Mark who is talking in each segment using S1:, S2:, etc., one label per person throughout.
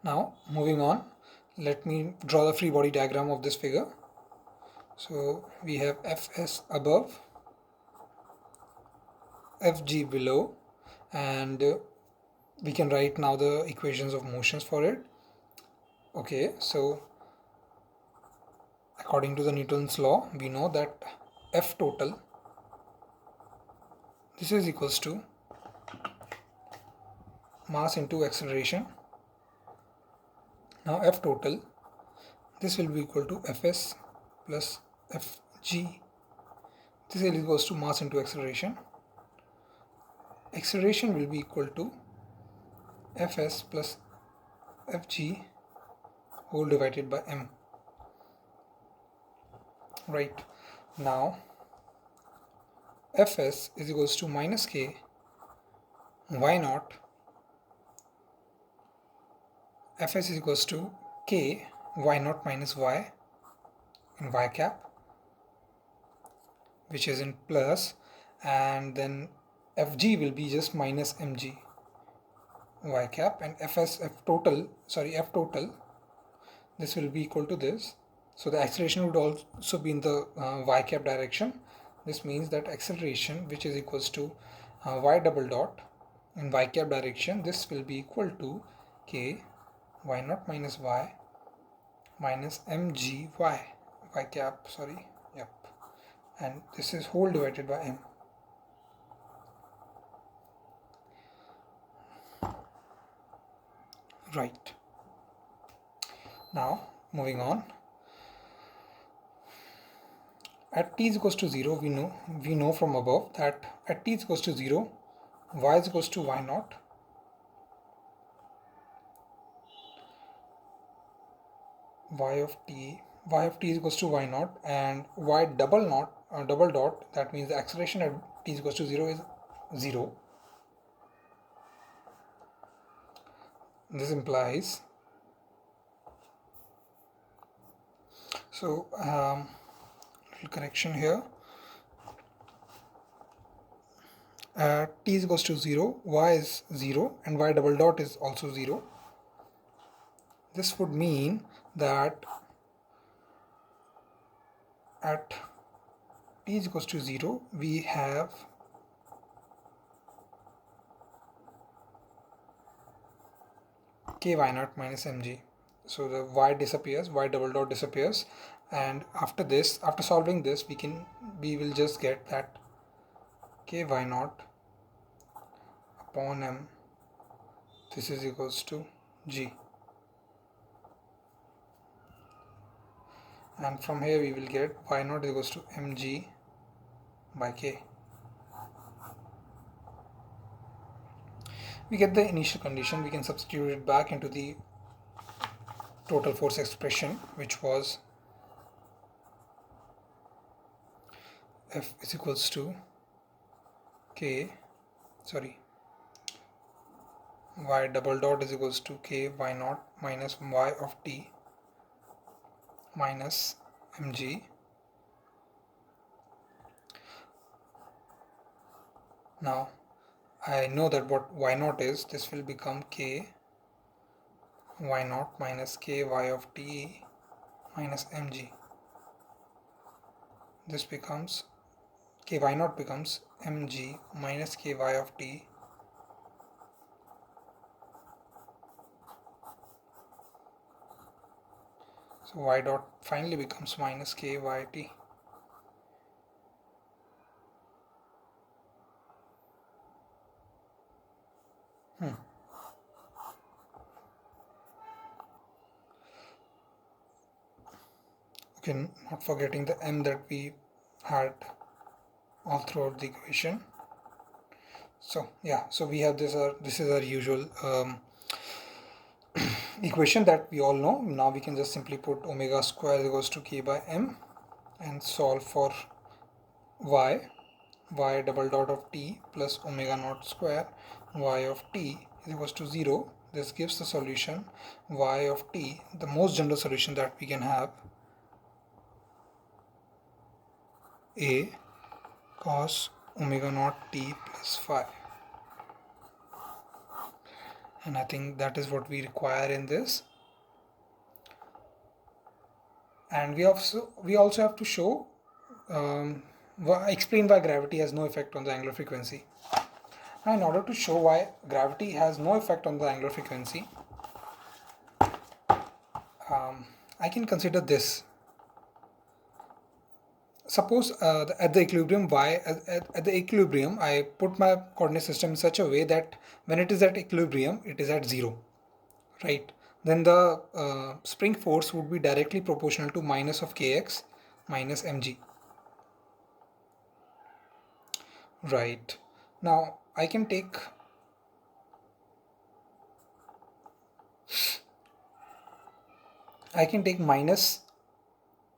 S1: Now moving on, let me draw the free body diagram of this figure. So we have Fs above, Fg below, and we can write now the equations of motions for it. Okay, so according to the Newton's law, we know that F total, this is equals to mass into acceleration. Now F total, this will be equal to Fs plus Fg. This is equals to mass into acceleration. Acceleration will be equal to Fs plus Fg whole divided by m. Right, now Fs is equals to minus k y naught. Fs is equals to k y naught minus y in y cap, which is in plus, and then Fg will be just minus mg y cap, and F total, this will be equal to this. So the acceleration would also be in the y cap direction. This means that acceleration, which is equals to y double dot in y cap direction, this will be equal to k y naught minus y minus mg y cap, and this is whole divided by m. Right, now moving on, at t is equals to 0, we know from above that at t is equals to 0, y is equals to y naught, y of t is equals to y naught, and y double dot, that means the acceleration at t is equals to 0 is 0. This implies, so little correction here, t is equals to 0, y is 0, and y double dot is also 0. This would mean that at t is equals to 0, we have k y naught minus mg. So the y disappears, y double dot disappears, and after solving this, we will just get that k y naught upon m, this is equals to g, and from here we will get y naught is equals to mg by k. We get the initial condition, we can substitute it back into the total force expression, which was F is equals to y double dot is equals to k y naught minus y of t minus mg. Now I know that what y naught is, this will become k y naught minus k y of t minus mg. This becomes k y naught becomes mg minus k y of t so y dot finally becomes minus k y t. Okay, not forgetting the m that we had all throughout the equation. So yeah, so we have this is our usual equation that we all know. Now we can just simply put omega square is equals to k by m and solve for y double dot of t plus omega naught square y of t is equals to 0. This gives the solution y of t, the most general solution that we can have, a cos omega naught t plus phi. and I think that is what we require in this. And we also have to show explain why gravity has no effect on the angular frequency. Now, in order to show why gravity has no effect on the angular frequency, I can consider this. Suppose at the equilibrium at the equilibrium I put my coordinate system in such a way that when it is at equilibrium it is at 0, right? Then the spring force would be directly proportional to minus of kx minus mg, right? Now I can take minus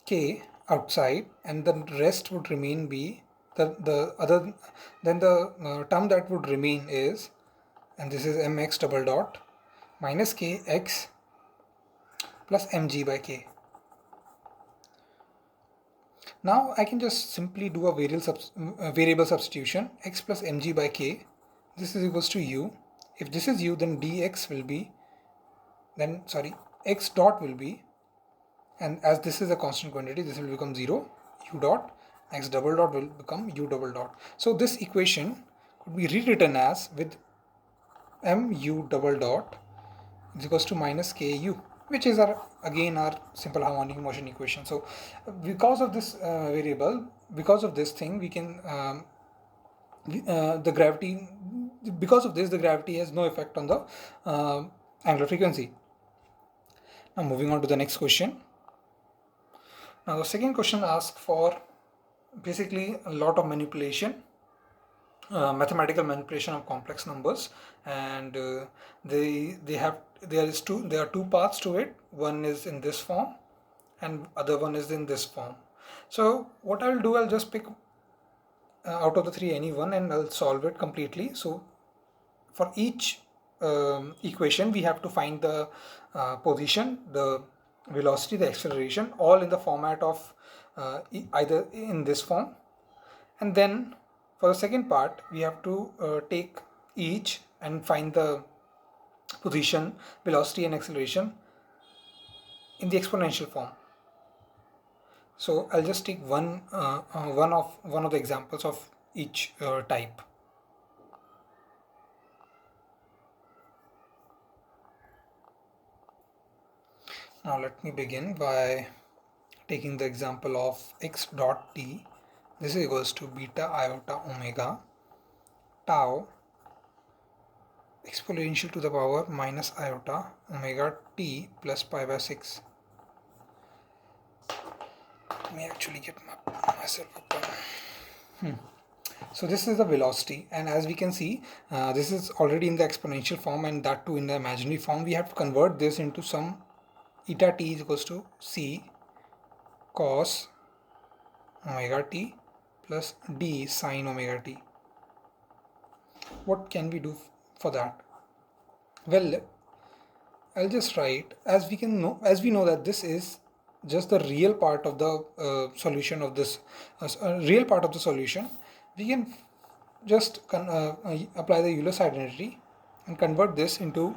S1: k outside, and the rest would remain be the other, then the term that would remain is, and this is mx double dot minus kx plus mg by k. Now I can just simply do a variable substitution, x plus mg by k. This is equals to u. If this is u, then dx will be, x dot will be, and as this is a constant quantity, this will become 0, u dot, x double dot will become u double dot. So this equation could be rewritten as with mu double dot is equals to minus ku, which is again our simple harmonic motion equation. So because of this variable, because of this thing, we can the gravity, because of this the gravity has no effect on the angular frequency. Now moving on to the next question. Now the second question asks for basically a lot of manipulation, mathematical manipulation of complex numbers, and there are two paths to it. One is in this form and other one is in this form. So what I'll do, I'll just pick out of the three any one and I'll solve it completely. So for each equation we have to find the position, the velocity, the acceleration, all in the format of either in this form. And then for the second part we have to take each and find the position, velocity and acceleration in the exponential form. So I'll just take one of the examples of each type. Now let me begin by taking the example of x dot t. This is equals to beta iota omega tau exponential to the power minus iota omega t plus pi by 6. Let me actually get myself up. So this is the velocity, and as we can see this is already in the exponential form, and that too in the imaginary form. We have to convert this into some eta t is equals to c cos omega t plus d sine omega t. What can we do for that? Well, I'll just write, as we know that this is just the real part of the solution of this real part of the solution. We can just apply the Euler's identity and convert this into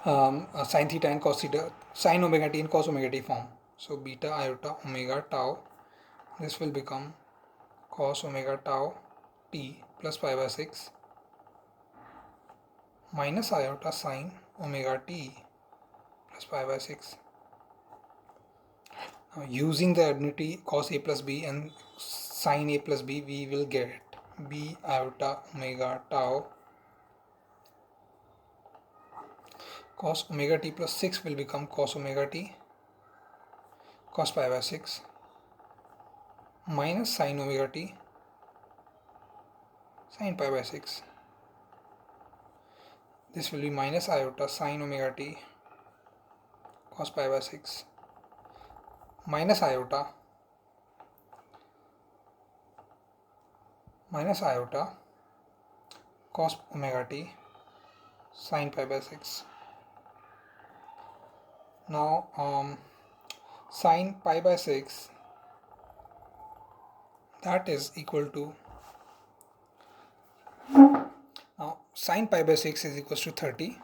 S1: sine theta and cos theta, sine omega t and cos omega t form. So beta iota omega tau, this will become cos omega tau t plus pi by 6 minus iota sine omega t plus pi by 6. Now using the identity cos a plus b and sine a plus b, we will get b iota omega tau cos omega t plus 6 will become cos omega t cos pi by 6 minus sine omega t sine pi by 6. This will be minus iota sine omega t cos pi by 6 minus iota cos omega t sine pi by 6. Now sine pi by 6, that is equal to, now sine pi by 6 is equals to 30,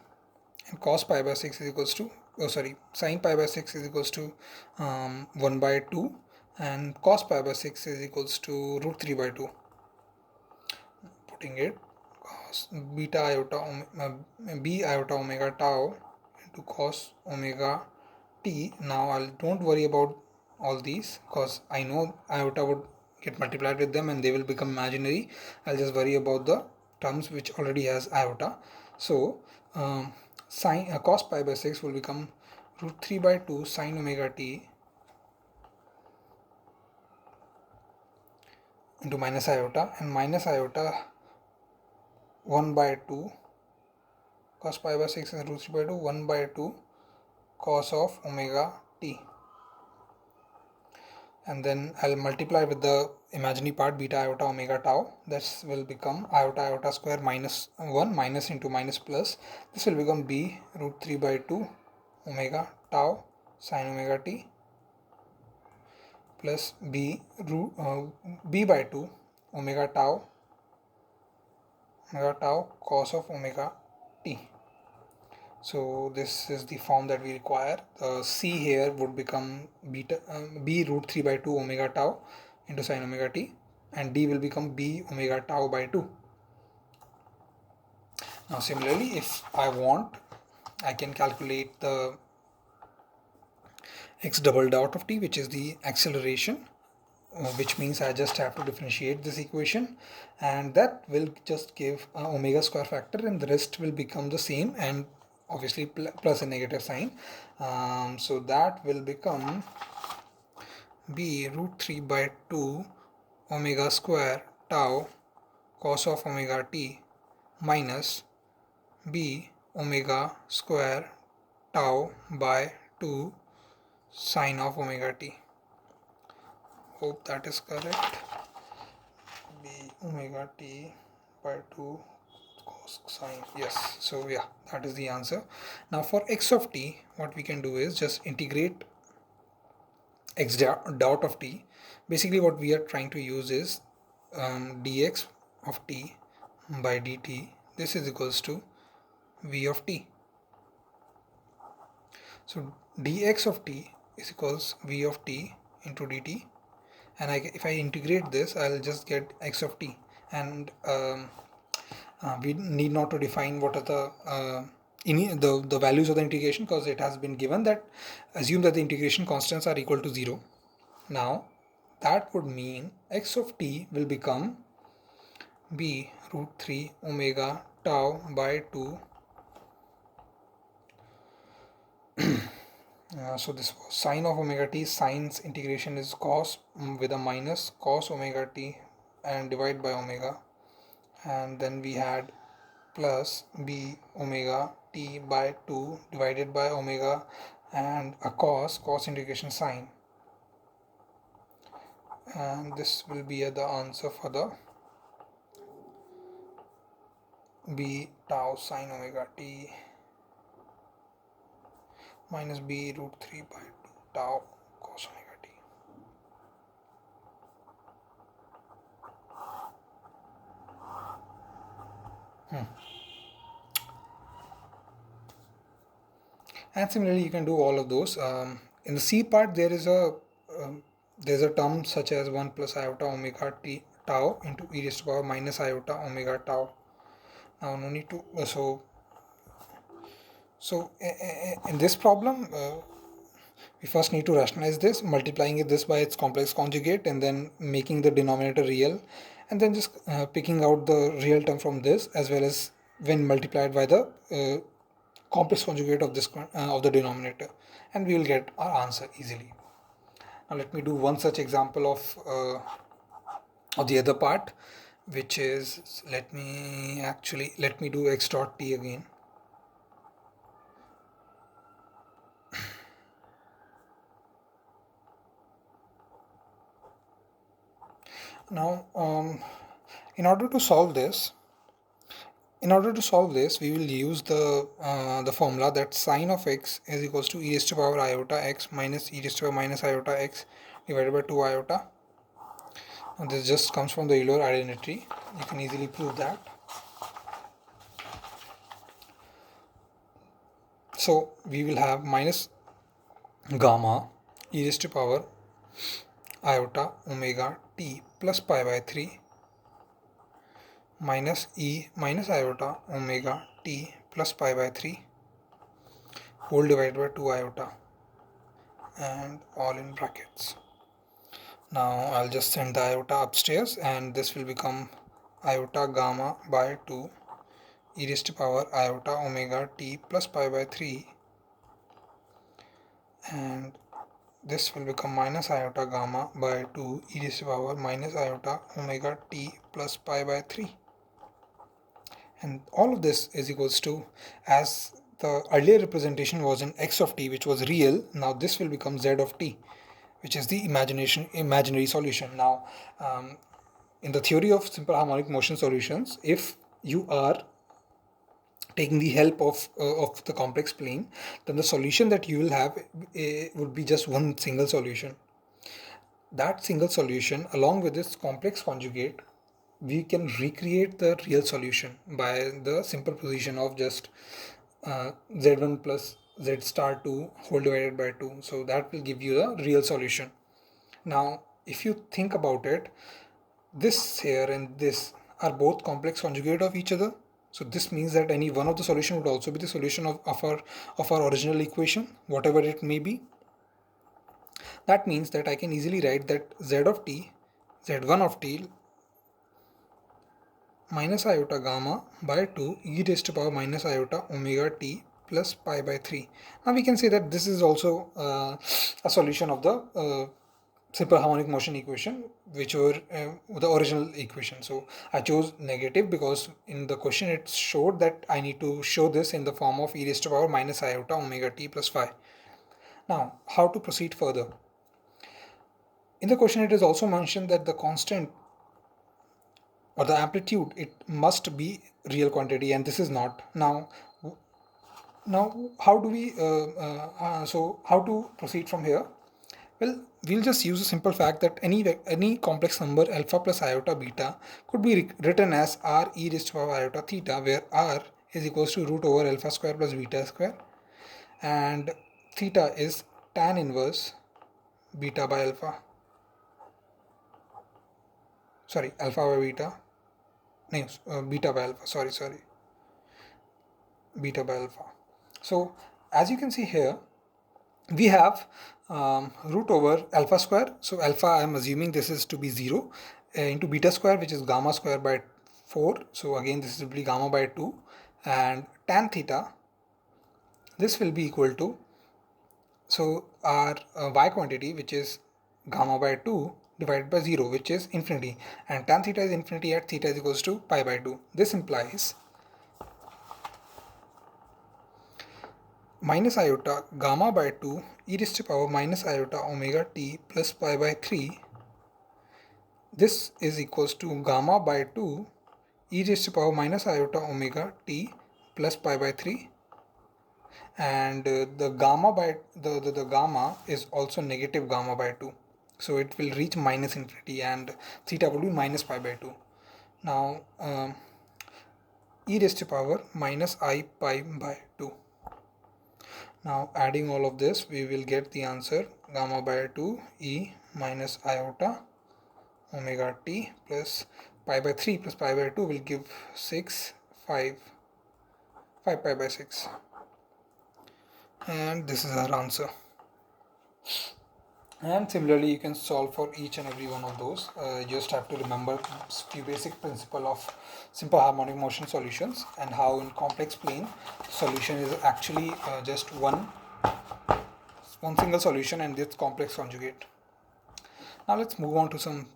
S1: and cos pi by 6 is equals to, sine pi by 6 is equals to 1 by 2, and cos pi by 6 is equals to root 3 by 2. Putting it, cos beta iota b iota omega tau into cos omega t. Now don't worry about all these because I know iota would get multiplied with them and they will become imaginary. I'll just worry about the terms which already has iota. So cos pi by 6 will become root 3 by 2 sine omega t into minus iota, and minus iota 1 by 2 cos pi by 6 is root 3 by 2 1 by 2 cos of omega t, and then I'll multiply with the imaginary part beta iota omega tau. This will become iota square minus 1 minus into minus plus. This will become b root 3 by 2 omega tau sine omega t plus b by 2 omega tau cos of omega t. So this is the form that we require. C here would become b root 3 by 2 omega tau into sine omega t, and d will become b omega tau by 2. Now similarly, if I want, I can calculate the x double dot of t, which is the acceleration, which means I just have to differentiate this equation, and that will just give omega square factor, and the rest will become the same, and obviously plus a negative sign. So that will become b root 3 by 2 omega square tau cos of omega t minus b omega square tau by 2 sine of omega t. Hope that is correct. B omega t by 2 cos sine. Yes, so yeah, that is the answer. Now for x of t, what we can do is just integrate x dot of t. Basically what we are trying to use is dx of t by dt. This is equals to v of t. So dx of t is equals v of t into dt, and if I integrate this, I'll just get x of t, and we need not to define what are the values of the integration, because it has been given that assume that the integration constants are equal to 0. Now that would mean x of t will become b root 3 omega tau by 2. So this was sine of omega t. Sine's integration is cos with a minus cos omega t and divide by omega, and then we had plus b omega t by 2 divided by omega and a cos integration sine, and this will be the answer for the b tau sine omega t minus b root 3 by 2 tau cos omega t. And similarly you can do all of those. In the C part there is a term such as 1 plus iota omega t tau into e raised to power minus iota omega tau. Now no need to so in this problem we first need to rationalize this, multiplying this by its complex conjugate and then making the denominator real, and then just picking out the real term from this, as well as when multiplied by the complex conjugate of this of the denominator, and we will get our answer easily. Now let me do one such example of the other part, which is, let me do x dot t again. Now in order to solve this, we will use the formula that sine of x is equals to e raised to power iota x minus e raised to power minus iota x divided by 2 iota. And this just comes from the Euler identity. You can easily prove that. So we will have minus gamma e raised to power iota omega t plus pi by 3 minus e minus iota omega t plus pi by 3 whole divided by 2 iota, and all in brackets. Now I'll just send the iota upstairs, and this will become iota gamma by 2 e raised to power iota omega t plus pi by 3, and this will become minus iota gamma by 2 e raised to power minus iota omega t plus pi by 3. And all of this is equals to, as the earlier representation was in x of t, which was real, now this will become z of t, which is the imaginary solution. Now in the theory of simple harmonic motion solutions, if you are taking the help of the complex plane, then the solution that you will have would be just one single solution. That single solution, along with its complex conjugate, we can recreate the real solution by the simple position of just z1 plus z star 2 whole divided by 2. So that will give you the real solution. Now if you think about it, this here and this are both complex conjugate of each other. So this means that any one of the solution would also be the solution of our original equation, whatever it may be. That means that I can easily write that z of t, z1 of t minus iota gamma by 2 e raised to power minus iota omega t plus pi by 3. Now we can say that this is also a solution of the simple harmonic motion equation, which were the original equation. So I chose negative because in the question it showed that I need to show this in the form of e raised to power minus iota omega t plus phi. Now how to proceed further? In the question it is also mentioned that the constant or the amplitude, it must be real quantity, and this is not. Now how do we so how to proceed from here? Well, we'll just use a simple fact that any complex number alpha plus iota beta could be written as r e raised to power iota theta, where r is equals to root over alpha square plus beta square, and theta is tan inverse beta by alpha, sorry, alpha by beta, no, beta by alpha, sorry, beta by alpha. So as you can see here, we have root over alpha square. So alpha, I am assuming this is to be 0, into beta square, which is gamma square by 4. So again this will be gamma by 2, and tan theta, this will be equal to, so our y quantity, which is gamma by 2 divided by 0, which is infinity, and tan theta is infinity at theta is equals to pi by 2. This implies minus iota gamma by 2 e raised to power minus iota omega t plus pi by 3. This is equals to gamma by 2 e raised to power minus iota omega t plus pi by 3, and the gamma by the gamma is also negative gamma by 2, so it will reach minus infinity, and theta will be minus pi by 2. Now e raised to power minus I pi by 2. Now adding all of this, we will get the answer gamma by 2 e minus iota omega t plus pi by 3 plus pi by 2 will give 6, 5 pi by 6, and this is our answer. And similarly you can solve for each and every one of those. You just have to remember few basic principle of simple harmonic motion solutions, and how in complex plane solution is actually just one single solution and its complex conjugate. Now let's move on to some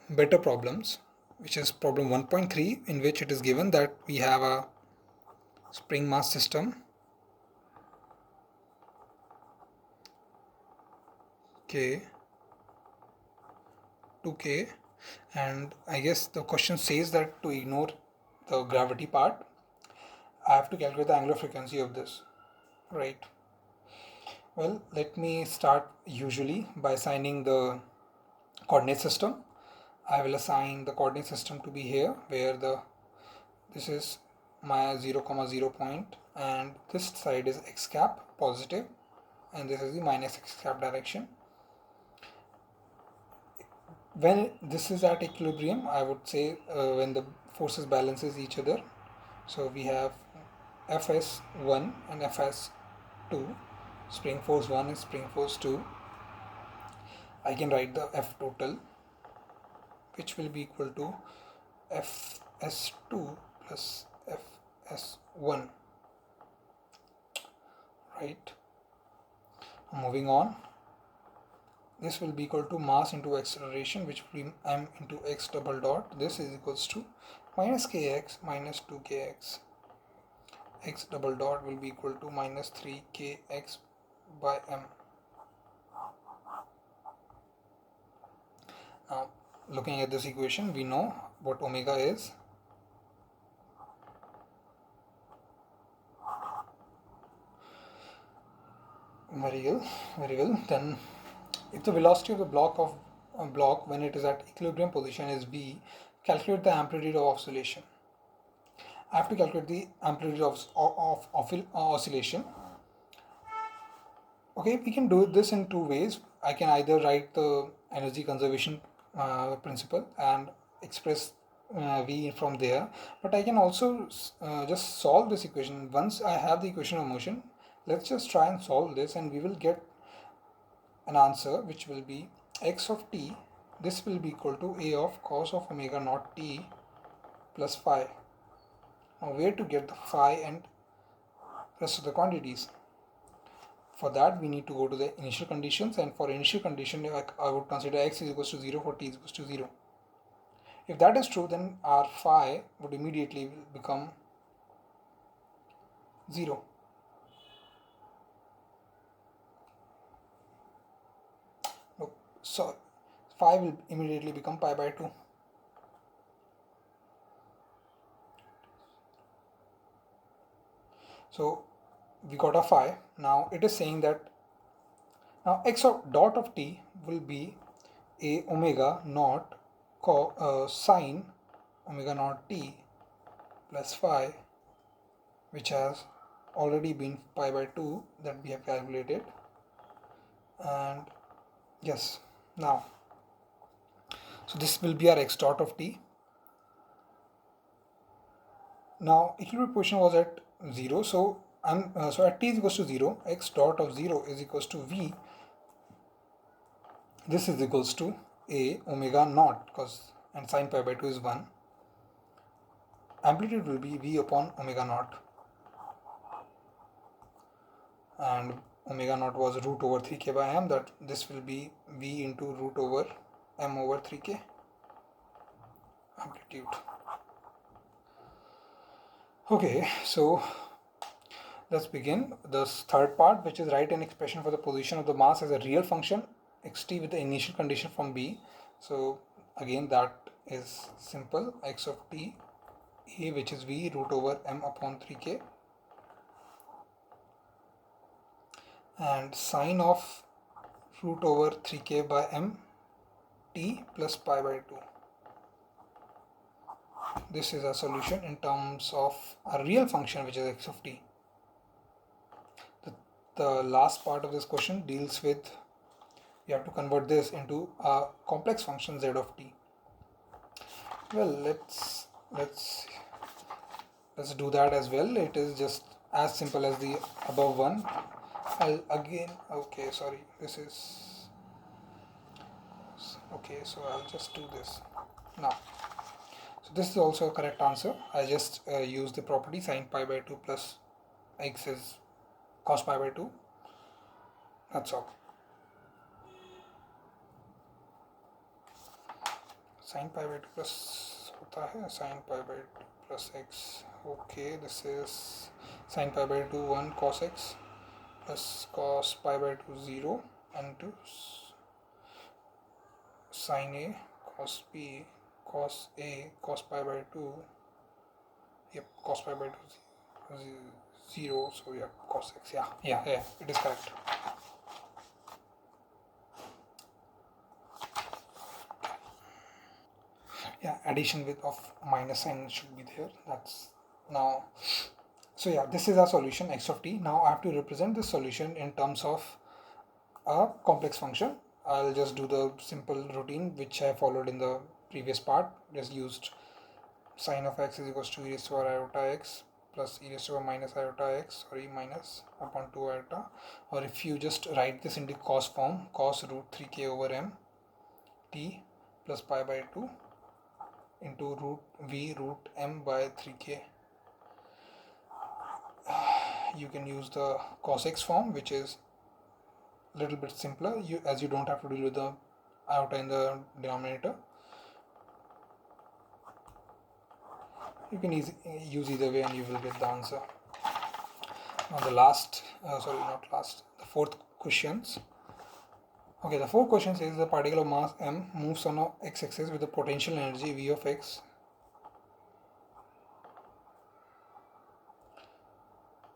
S1: better problems, which is problem 1.3, in which it is given that we have a spring mass system K 2K, and I guess the question says that to ignore the gravity part, I have to calculate the angular frequency of this, right? Well, let me start usually by assigning the coordinate system. I will assign the coordinate system to be here, where this is my 0, 0 point, and this side is x cap positive, and this is the minus x cap direction. When this is at equilibrium, I would say when the forces balances each other. So we have Fs1 and Fs2, spring force 1 and spring force 2. I can write the F total, which will be equal to Fs2 plus Fs1, right? Moving on, this will be equal to mass into acceleration, which will be m into x double dot. This is equals to minus kx minus 2kx. X double dot will be equal to minus 3kx by m. Now, looking at this equation, we know what omega is. Very well, very well. Then, if the velocity of the block when it is at equilibrium position is v, calculate the amplitude of oscillation. I have to calculate the amplitude of oscillation. Okay, we can do this in two ways. I can either write the energy conservation principle and express v from there, but I can also just solve this equation. Once I have the equation of motion, let's just try and solve this, and we will get an answer which will be x of t. This will be equal to a of cos of omega naught t plus phi. Now, where to get the phi and rest of the quantities? For that, we need to go to the initial conditions, and for initial condition, I would consider x is equals to 0 for t is equals to 0. If that is true, then our phi would immediately become 0. So phi will immediately become pi by 2. So we got a phi. Now it is saying that now x of dot of t will be a omega naught sine omega naught t plus phi, which has already been pi by 2 that we have calculated. And yes, now so this will be our x dot of t. Now equilibrium position was at 0, so so at t is equals to 0, x dot of 0 is equals to v. This is equals to a omega naught, because and sine pi by 2 is 1. Amplitude will be v upon omega naught, and omega naught was root over 3k by m. That this will be v into root over m over 3k amplitude. Okay, so let's begin this third part, which is write an expression for the position of the mass as a real function xt with the initial condition from b. So again, that is simple. X of t a, which is v root over m upon 3k, and sine of root over 3k by m t plus pi by 2. This is a solution in terms of a real function, which is x of t. The last part of this question deals with, you have to convert this into a complex function z of t. Well, let's do that as well. It is just as simple as the above one. This is okay, so I'll just do this now. So this is also a correct answer. I just use the property sine pi by 2 plus x is cos pi by 2. That's all. Sine pi by 2 plus होता है sine pi by 2 plus x. Okay, this is sine pi by 2 1 cos x plus cos pi by 2 0 into sine a cos b cos a cos pi by 2. Yep, cos pi by 2 0. So yeah, cos x. Yeah, it is correct. Yeah, addition with of minus sign should be there. That's now. So yeah, this is our solution x of t. Now I have to represent this solution in terms of a complex function. I'll just do the simple routine which I followed in the previous part. Just used sine of x is equals to e raised to power iota x plus e raised to power minus iota x, or e minus upon 2 iota. Or if you just write this into cos form, cos root 3k over m t plus pi by 2 into root v root m by 3k. You can use the cos x form, which is a little bit simpler, as you don't have to deal with the iota in the denominator. You can use either way and you will get the answer. Now the fourth questions. Okay, the fourth question says the particle of mass m moves on a x-axis with a potential energy v of x.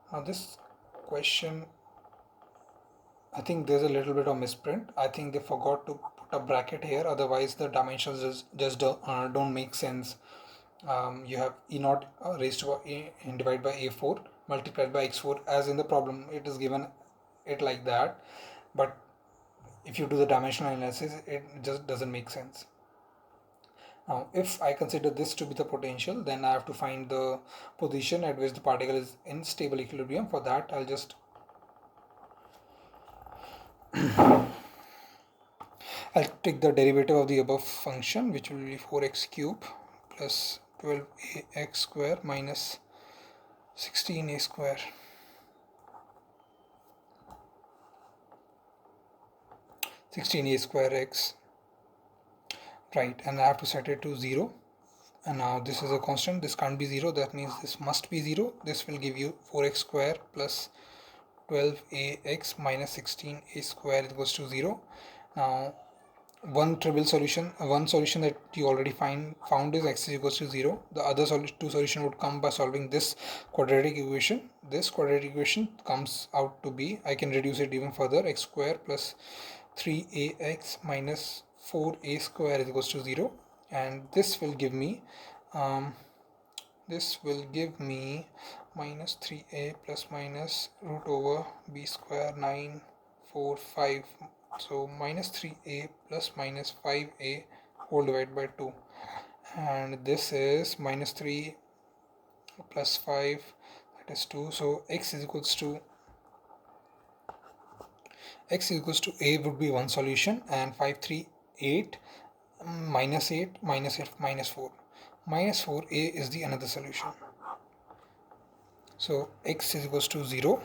S1: Now this question, I think there's a little bit of misprint. I think they forgot to put a bracket here, otherwise the dimensions just don't make sense. You have e naught raised to a and divided by a4 multiplied by x4, as in the problem it is given it like that, but if you do the dimensional analysis it just doesn't make sense. Now if I consider this to be the potential, then I have to find the position at which the particle is in stable equilibrium. For that I'll just I'll take the derivative of the above function, which will be 4x cube plus 12ax square minus 16a square. 16a square x, right, and I have to set it to 0. And now this is a constant, this can't be 0, that means this must be 0. This will give you 4x square plus 12ax minus 16a square equals to 0. Now one solution that you already found is x is equals to 0. The other two solution would come by solving this quadratic equation. This quadratic equation comes out to be, I can reduce it even further, x square plus 3ax minus 4a square is equals to 0, and this will give me minus 3a plus minus root over b square 9 4 5. So minus 3a plus minus 5a whole divided by 2, and this is minus 3 plus 5, that is 2. So x is equals to a would be one solution, and 5 3 8 minus 8 minus 8 minus 4 minus 4a is the another solution. So x is equals to 0,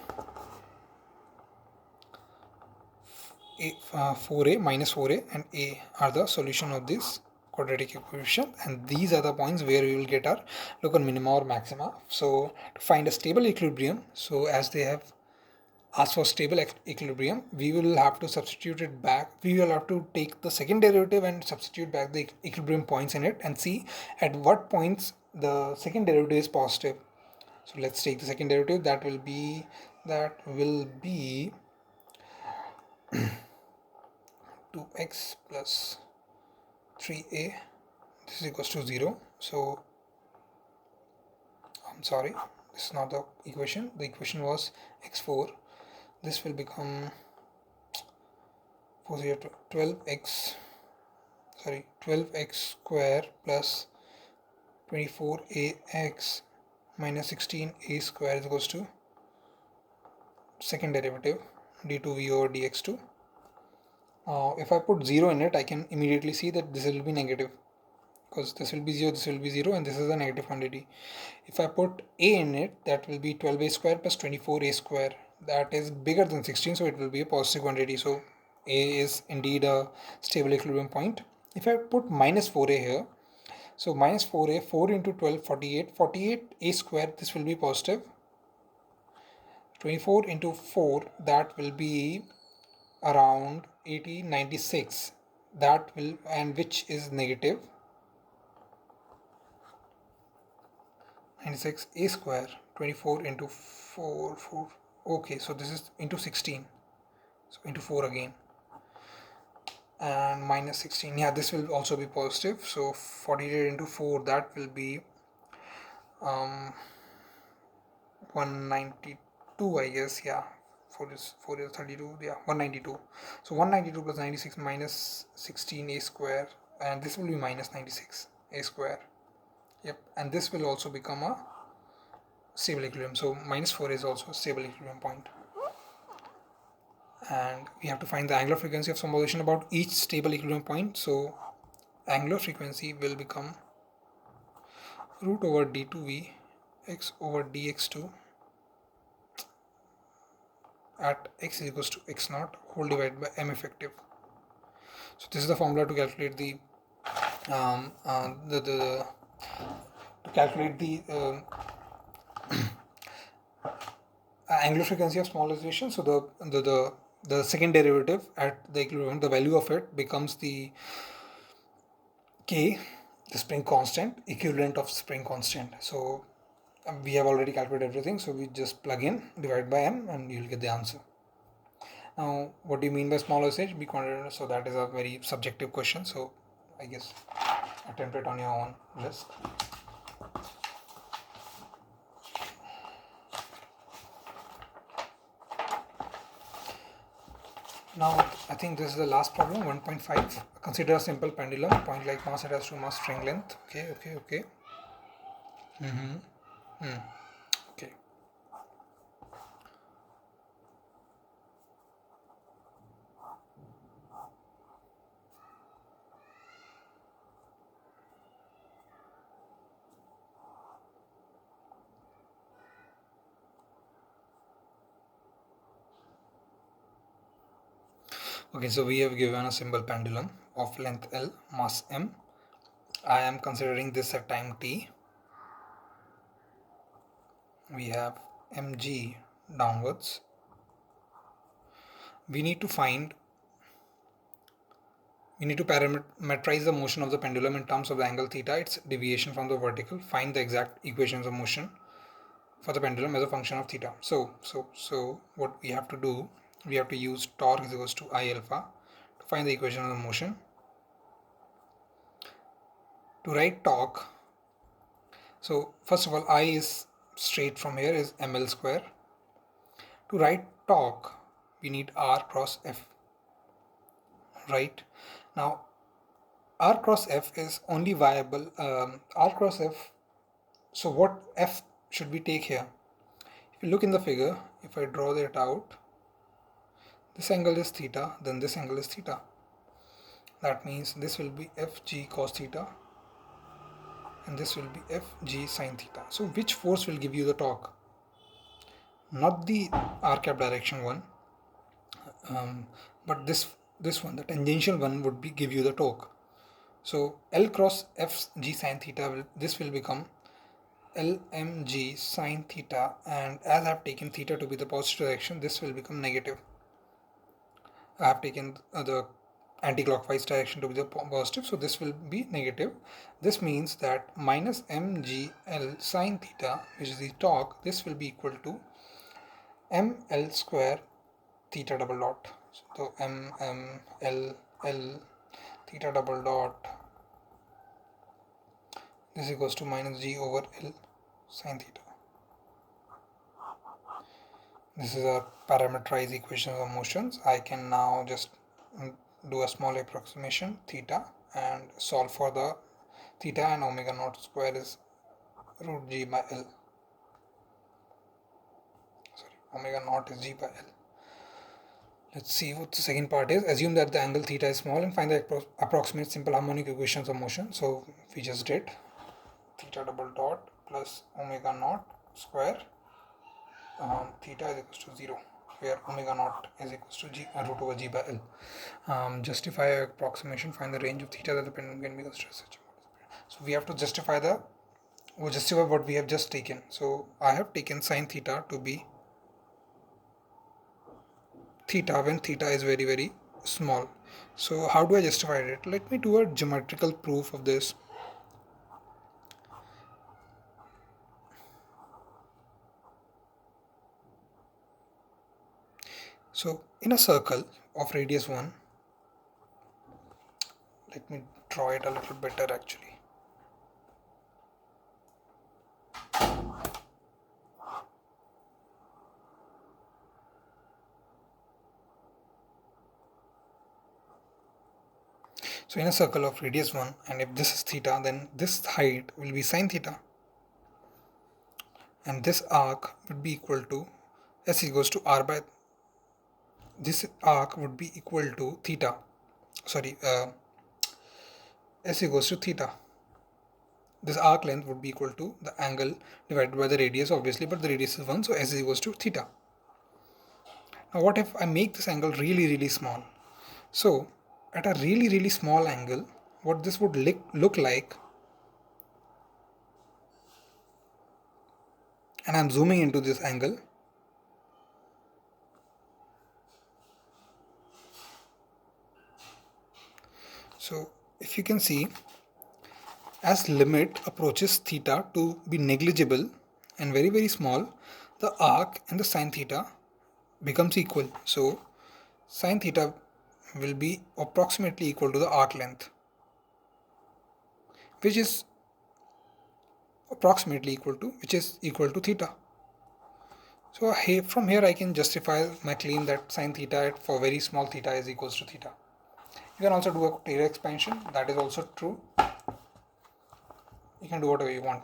S1: 4a minus 4a and a are the solution of this quadratic equation, and these are the points where we will get our local minima or maxima. So to find a stable equilibrium, so as they have asked for stable equilibrium, we will have to substitute it back. We will have to take the second derivative and substitute back the equilibrium points in it and see at what points the second derivative is positive. So let's take the second derivative. That will be 2x plus 3a, this is equals to 0. So I'm sorry, this is not the equation. The equation was x4. This will become 12x square plus 24ax minus 16a square is equals to second derivative d2v over dx2. If I put 0 in it, I can immediately see that this will be negative, because this will be 0, this will be 0, and this is a negative quantity. If I put a in it, that will be 12a square plus 24a square. That is bigger than 16, so it will be a positive quantity. So a is indeed a stable equilibrium point. If I put minus 4a here, so minus 4a, 4 into 12, 48, 48a square, this will be positive. 24 into 4, that will be around 80, 96, that will, and which is negative. 96 a square, 24 into 4, okay, so this is into 16, so into 4 again, and minus 16, yeah, this will also be positive. So 48 into 4, that will be 192, I guess. Yeah, 4 is 32. Yeah, 192. So 192 plus 96 minus 16 a square, and this will be minus 96 a square. Yep, and this will also become a stable equilibrium. So minus 4 is also a stable equilibrium point. And we have to find the angular frequency of some position about each stable equilibrium point. So angular frequency will become root over d2v x over dx2 at x is equals to x naught whole divided by m effective. So this is the formula to calculate the angular frequency of small oscillation. So the second derivative at the equilibrium, the value of it becomes the k, the spring constant, equivalent of spring constant. So we have already calculated everything, so we just plug in, divide by m, and you'll get the answer. Now, what do you mean by small oscillation? Be quantitative. So that is a very subjective question. So I guess attempt it on your own risk. Now, I think this is the last problem, 1.5. Consider a simple pendulum, point like mass attached to mass string length. Okay. Okay. Okay, so we have given a simple pendulum of length L, mass M. I am considering this at time t. We have mg downwards. We need to parameterize the motion of the pendulum in terms of the angle theta, its deviation from the vertical. Find the exact equations of motion for the pendulum as a function of theta. So what we have to do, we have to use torque is equals to I alpha to find the equation of the motion. To write torque, so first of all, I is straight from here is ml square. To write torque, we need R cross F. Right now, R cross F is only viable. R cross F. So what F should we take here? If you look in the figure, if I draw that out, this angle is theta, then this angle is theta. That means this will be Fg cos theta and this will be Fg sin theta. So which force will give you the torque? Not the r cap direction one, but this one, the tangential one, would give you the torque. So L cross Fg sin theta, this will become Lmg sin theta, and as I have taken theta to be the positive direction, this will become negative. I have taken the anti-clockwise direction to be the positive, so this will be negative. This means that minus mgl sin theta, which is the torque, this will be equal to ml square theta double dot. So mml theta double dot, this equals to minus g over l sin theta. This is a parameterized equation of motions. I can now just do a small approximation theta and solve for the theta, and omega naught square is root g by l. Sorry, omega naught is g by l. Let's see what the second part is. Assume that the angle theta is small and find the approximate simple harmonic equations of motion. So we just did theta double dot plus omega naught square theta is equals to 0, where omega naught is equals to g root over g by l. Justify approximation, find the range of theta that the pendulum can be constructed. So we have to justify what we have just taken. So I have taken sin theta to be theta when theta is very, very small. So how do I justify it? Let me do a geometrical proof of this. So in a circle of radius 1, let me draw it a little better actually. So in a circle of radius 1, and if this is theta, then this height will be sine theta, and this arc would be equal to s equals to r by, this arc would be equal to theta, sorry, s equals to theta. This arc length would be equal to the angle divided by the radius, obviously, but the radius is 1, so s is equals to theta. Now what if I make this angle really small? So at a really small angle, what this would look like, and I'm zooming into this angle, so if you can see, as limit approaches theta to be negligible and very small, the arc and the sine theta becomes equal. So sine theta will be approximately equal to the arc length, which is equal to theta. So from here I can justify my claim that sine theta for very small theta is equals to theta. You can also do a Taylor expansion, that is also true. You can do whatever you want.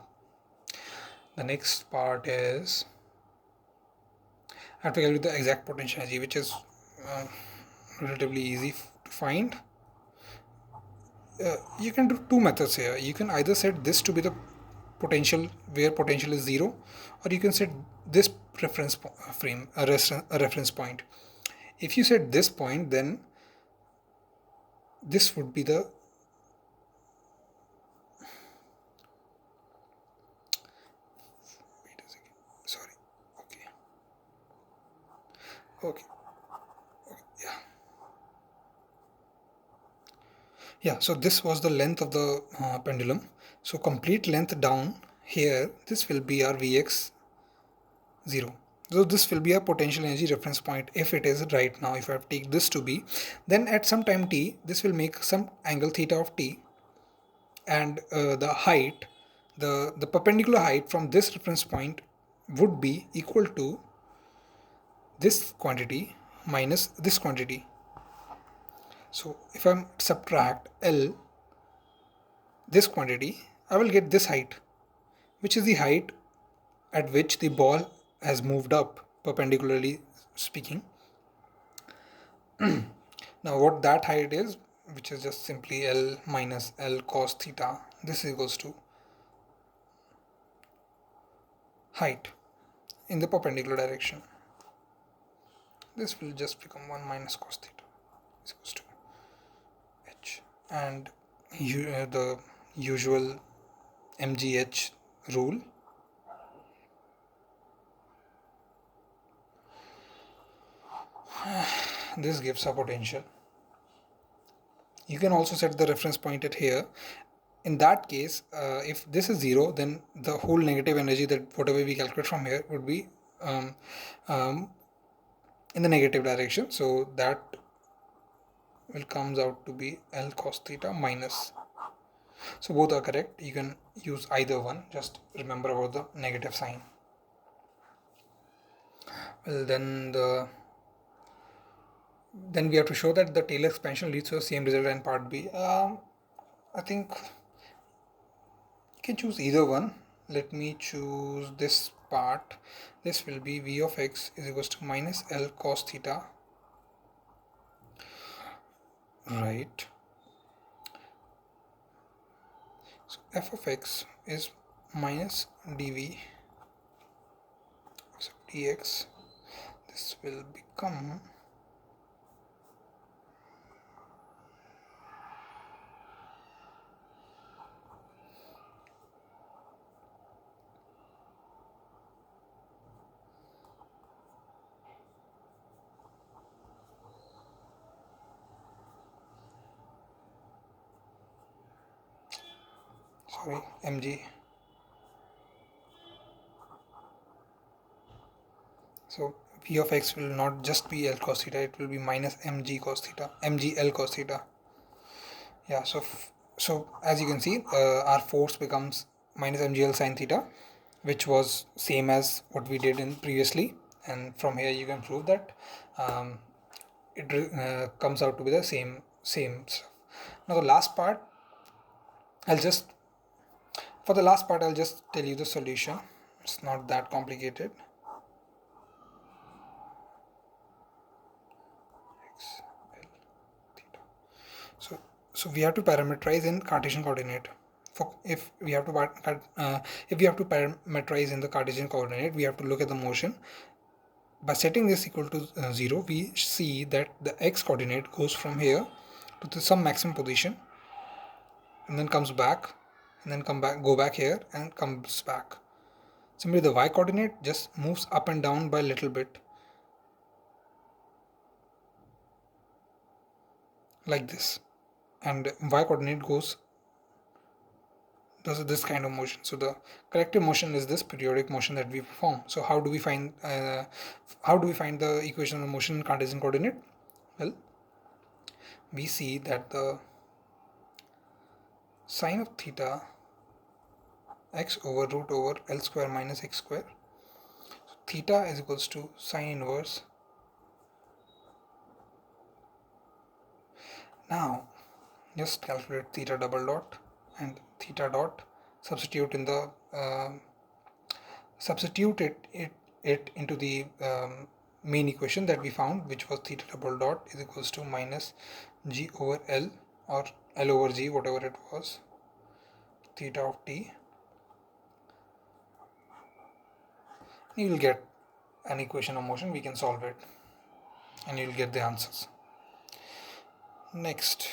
S1: The next part is I have to calculate the exact potential energy, which is relatively easy to find. You can do two methods here. You can either set this to be the potential where potential is 0, or you can set this reference frame, a reference point. If you set this point, then this would be the okay, yeah, so this was the length of the pendulum. So complete length down here, this will be our Vx 0. So this will be a potential energy reference point if it is right now. If I take this to be, then at some time t, this will make some angle theta of t, and the height, the perpendicular height from this reference point would be equal to this quantity minus this quantity. So if I subtract L, this quantity, I will get this height, which is the height at which the ball has moved up, perpendicularly speaking. Now what that height is, which is just simply L minus L cos theta, this is equals to height in the perpendicular direction. This will just become 1 minus cos theta is equals to h, and the usual MGH rule. This gives a potential. You can also set the reference point at here. In that case, if this is 0, then the whole negative energy, that whatever we calculate from here, would be in the negative direction. So that will comes out to be L cos theta minus. So both are correct. You can use either one. Just remember about the negative sign. Well, then we have to show that the Taylor expansion leads to the same result in part B. I think you can choose either one. Let me choose this part. This will be V of x is equals to minus L cos theta. Right. So f of x is minus dv dx. This will become mg. So v of x will not just be L cos theta, it will be minus mg cos theta, mg L cos theta. Yeah, so as you can see, our force becomes minus mg L sin theta, which was same as what we did in previously, and from here you can prove that it comes out to be the same stuff. Now the last part, for the last part I'll just tell you the solution. It's not that complicated. X, L, theta. So we have to parameterize in Cartesian coordinate. If we have to parameterize in the Cartesian coordinate, we have to look at the motion. By setting this equal to 0, we see that the x coordinate goes from here to some maximum position and then comes back, and then go back here and comes back. Similarly, the y coordinate just moves up and down by a little bit, like this, and y coordinate does this kind of motion. So the corrective motion is this periodic motion that we perform. So how do we find the equation of motion in Cartesian coordinate? Well, we see that the sine of theta x over root over L square minus x square. So theta is equals to sine inverse. Now just calculate theta double dot and theta dot, substitute it into the main equation that we found, which was theta double dot is equals to minus g over L, or L over g, whatever it was, theta of t. You will get an equation of motion. We can solve it and you will get the answers. Next,